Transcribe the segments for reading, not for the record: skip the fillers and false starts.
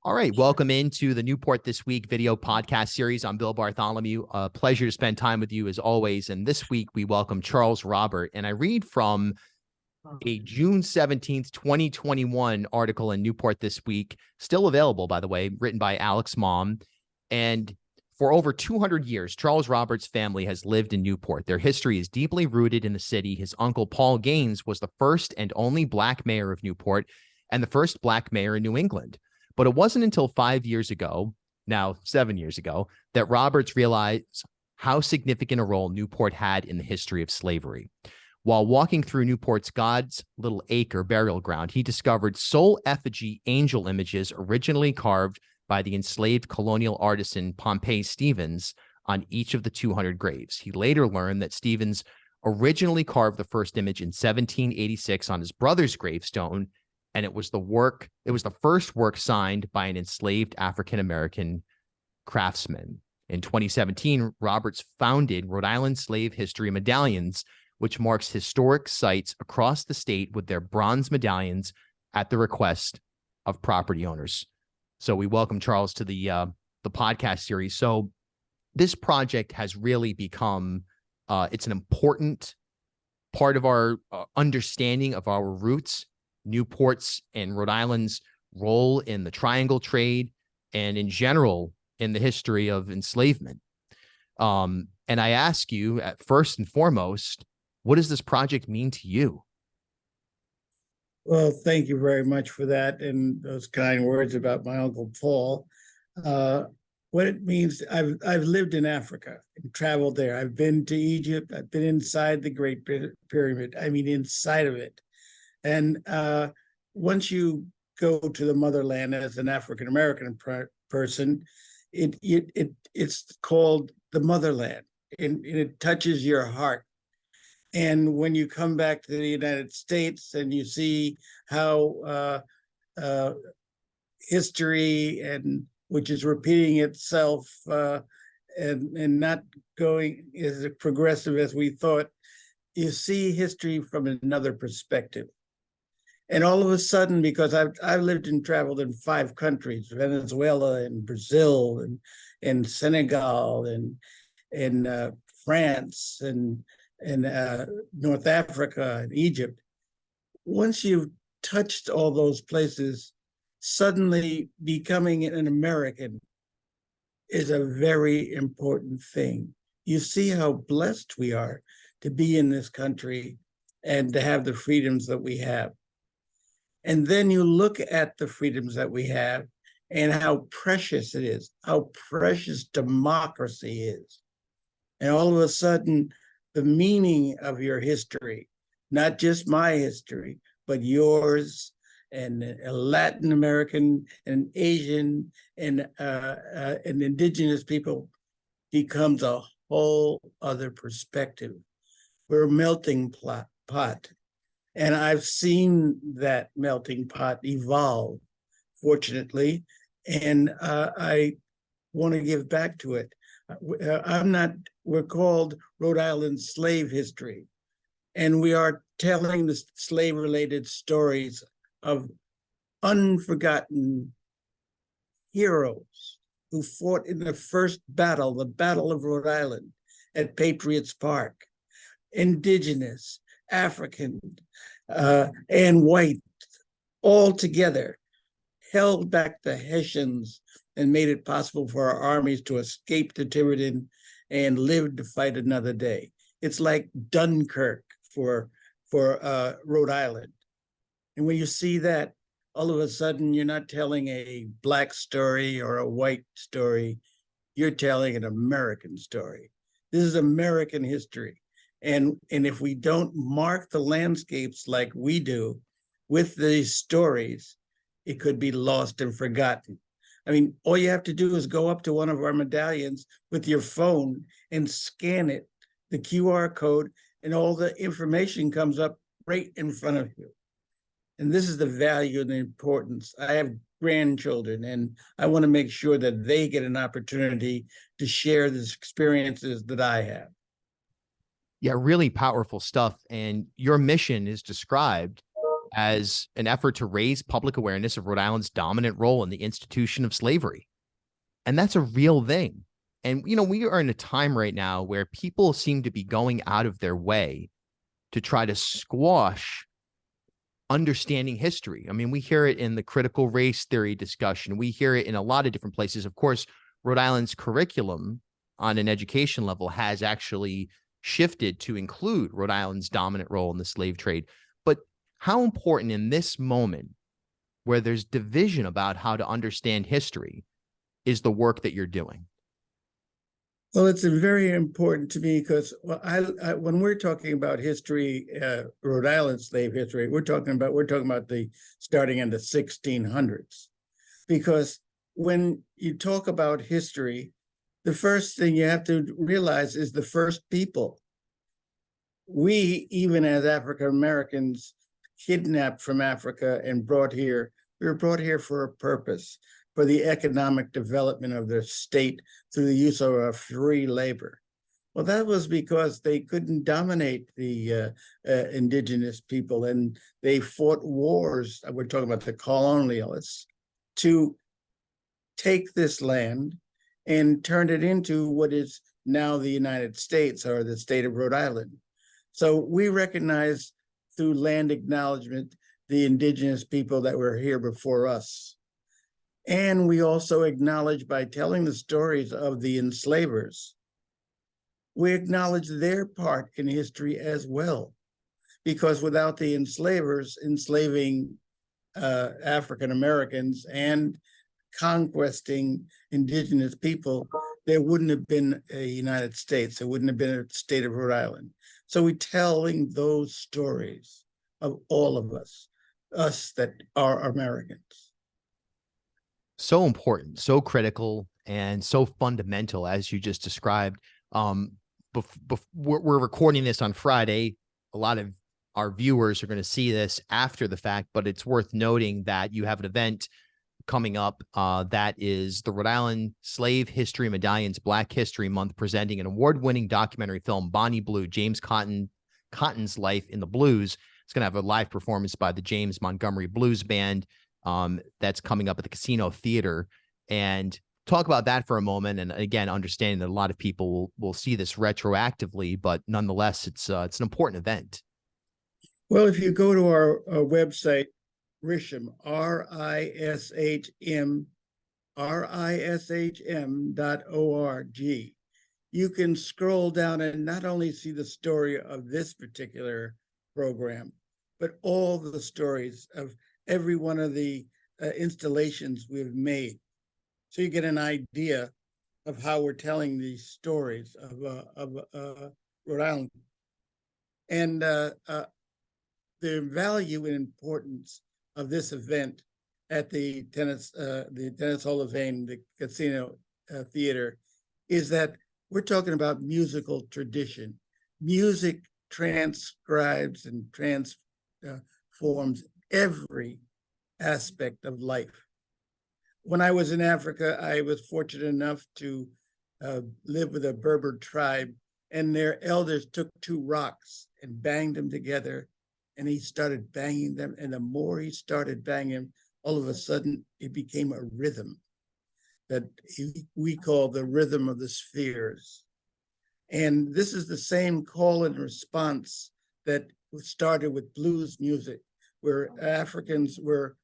All right, welcome into the Newport This Week video podcast series. I'm Bill Bartholomew. A pleasure to spend time with you as always. And this week we welcome Charles Robert. And I read from a June 17th, 2021 article in Newport This Week, still available, by the way, written by Alex Mom. And for over 200 years, Charles Robert's family has lived in Newport. Their history is deeply rooted in the city. His uncle, Paul Gaines, was the first and only Black mayor of Newport and the first Black mayor in New England. But it wasn't until 5 years ago, now 7 years ago, that Roberts realized how significant a role Newport had in the history of slavery. While walking through Newport's God's Little Acre burial ground, he discovered soul effigy angel images originally carved by the enslaved colonial artisan Pompey Stevens on each of the 200 graves. He later learned that Stevens originally carved the first image in 1786 on his brother's gravestone, and it was the first work signed by an enslaved African-American craftsman. In 2017, Roberts founded Rhode Island Slave History Medallions, which marks historic sites across the state with their bronze medallions at the request of property owners. So we welcome Charles to the podcast series. So this project has really become, it's an important part of our understanding of our roots, Newport's and Rhode Island's role in the triangle trade and in general in the history of enslavement. And I ask you, at first and foremost, what does this project mean to you? Well, thank you very much for that and those kind words about my Uncle Paul. What it means, I've lived in Africa and traveled there. I've been to Egypt. I've been inside the Great Pyramid. I mean, inside of it. And once you go to the motherland as an African-American person, it's called the motherland, and it touches your heart. And when you come back to the United States and you see how history, and which is repeating itself and not going as progressive as we thought, you see history from another perspective. And all of a sudden, because I've lived and traveled in 5 countries, Venezuela and Brazil and Senegal and France and North Africa and Egypt. Once you've touched all those places, suddenly becoming an American is a very important thing. You see how blessed we are to be in this country and to have the freedoms that we have. And then you look at the freedoms that we have and how precious it is, how precious democracy is. And all of a sudden, the meaning of your history, not just my history, but yours and Latin American and Asian and indigenous people, becomes a whole other perspective. We're a melting pot. And I've seen that melting pot evolve, fortunately, and I want to give back to it. We're called Rhode Island Slave History, and we are telling the slave-related stories of unforgotten heroes who fought in the first battle, the Battle of Rhode Island at Patriots Park, indigenous, African, and white, all together, held back the Hessians and made it possible for our armies to escape to Tiverton and live to fight another day. It's like Dunkirk for Rhode Island. And when you see that, all of a sudden, you're not telling a Black story or a white story. You're telling an American story. This is American history. And if we don't mark the landscapes like we do with these stories, it could be lost and forgotten. I mean, all you have to do is go up to one of our medallions with your phone and scan it, the QR code, and all the information comes up right in front of you. And this is the value and the importance. I have grandchildren, and I want to make sure that they get an opportunity to share these experiences that I have. Yeah, really powerful stuff. And your mission is described as an effort to raise public awareness of Rhode Island's dominant role in the institution of slavery. And that's a real thing. And, you know, we are in a time right now where people seem to be going out of their way to try to squash understanding history. I mean, we hear it in the critical race theory discussion. We hear it in a lot of different places. Of course, Rhode Island's curriculum on an education level has actually shifted to include Rhode Island's dominant role in the slave trade. But how important in this moment, where there's division about how to understand history, is the work that you're doing? Well, it's very important to me because when we're talking about history, Rhode Island slave history, we're talking about the starting in the 1600s. Because when you talk about history, the first thing you have to realize is the first people. We, even as African Americans, kidnapped from Africa and brought here, we were brought here for a purpose, for the economic development of their state through the use of free labor. Well, that was because they couldn't dominate the indigenous people, and they fought wars. We're talking about the colonialists, to take this land and turn it into what is now the United States, or the state of Rhode Island. So we recognize through land acknowledgement the indigenous people that were here before us. And we also acknowledge, by telling the stories of the enslavers, we acknowledge their part in history as well. Because without the enslavers enslaving African Americans and conquesting indigenous people, there wouldn't have been a United States. There wouldn't have been a state of Rhode Island. So we're telling those stories of all of us that are Americans. So important, so critical, and so fundamental, as you just described. We're recording this on Friday. A lot of our viewers are going to see this after the fact, but it's worth noting that you have an event coming up that is the Rhode Island Slave History Medallions Black History Month, presenting an award-winning documentary film, Bonnie Blue, James Cotton's Life in the Blues. It's going to have a live performance by the James Montgomery Blues Band. That's coming up at the Casino Theater, and talk about that for a moment. And again, understanding that a lot of people will see this retroactively, but nonetheless, it's an important event. Well, if you go to our website, RISHM, RISHM.org, you can scroll down and not only see the story of this particular program, but all the stories of every one of the installations we've made. So you get an idea of how we're telling these stories of Rhode Island. And the value and importance of this event at the Tennis Hall of Fame, the Casino Theater, is that we're talking about musical tradition. Music transcribes and transforms every aspect of life. When I was in Africa, I was fortunate enough to live with a Berber tribe, and their elders took two rocks and banged them together, and he started banging them. And the more he started banging them, all of a sudden it became a rhythm that we call the rhythm of the spheres. And this is the same call and response that started with blues music, where Africans were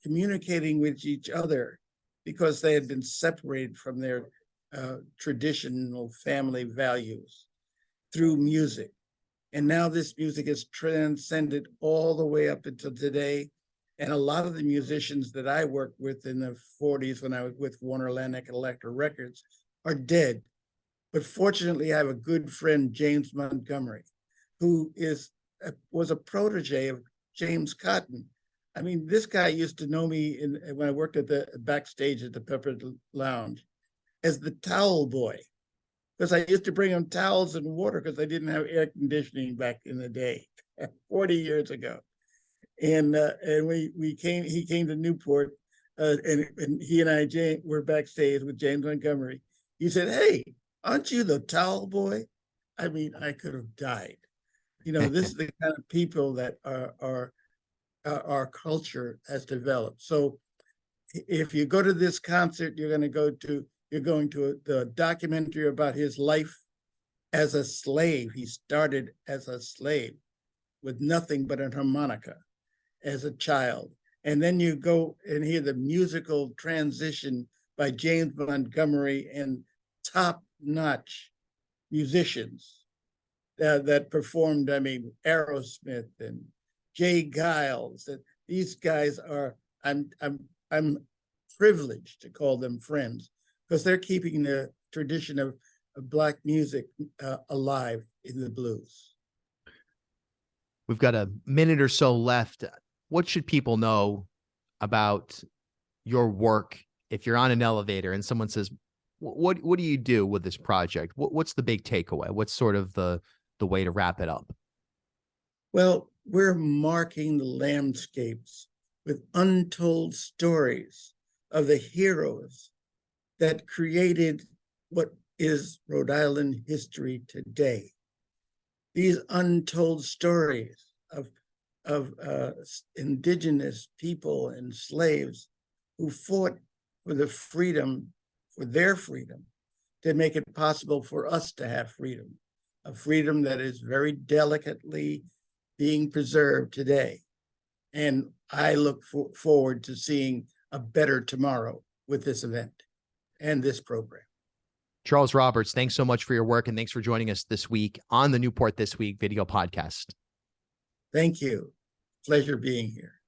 communicating with each other because they had been separated from their traditional family values through music. And now this music has transcended all the way up until today. And a lot of the musicians that I worked with in the 40s, when I was with Warner Atlantic and Elektra Records, are dead. But fortunately, I have a good friend, James Montgomery, who was a protege of James Cotton. I mean, this guy used to know me when I worked at the backstage at the Pepper Lounge as the towel boy, because I used to bring him towels and water because I didn't have air conditioning back in the day, 40 years ago. And he came to Newport, and he and I were backstage with James Montgomery. He said, "Hey, aren't you the towel boy?" I mean, I could have died. You know, this is the kind of people that are our culture has developed. So if you go to this concert, you're going to the documentary about his life as a slave. He started as a slave with nothing but a harmonica as a child. And then you go and hear the musical transition by James Montgomery and top-notch musicians that performed, I mean, Aerosmith and Jay Giles. These guys are, I'm privileged to call them friends because they're keeping the tradition of Black music alive in the blues. We've got a minute or so left. What should people know about your work if you're on an elevator and someone says, what do you do with this project? What's the big takeaway? What's sort of the way to wrap it up? Well, we're marking the landscapes with untold stories of the heroes that created what is Rhode Island history today. These untold stories of indigenous people and slaves who fought for the freedom, for their freedom, to make it possible for us to have freedom, a freedom that is very delicately being preserved today. And I look forward to seeing a better tomorrow with this event and this program. Charles Roberts, thanks so much for your work, and thanks for joining us this week on the Newport This Week video podcast. Thank you. Pleasure being here.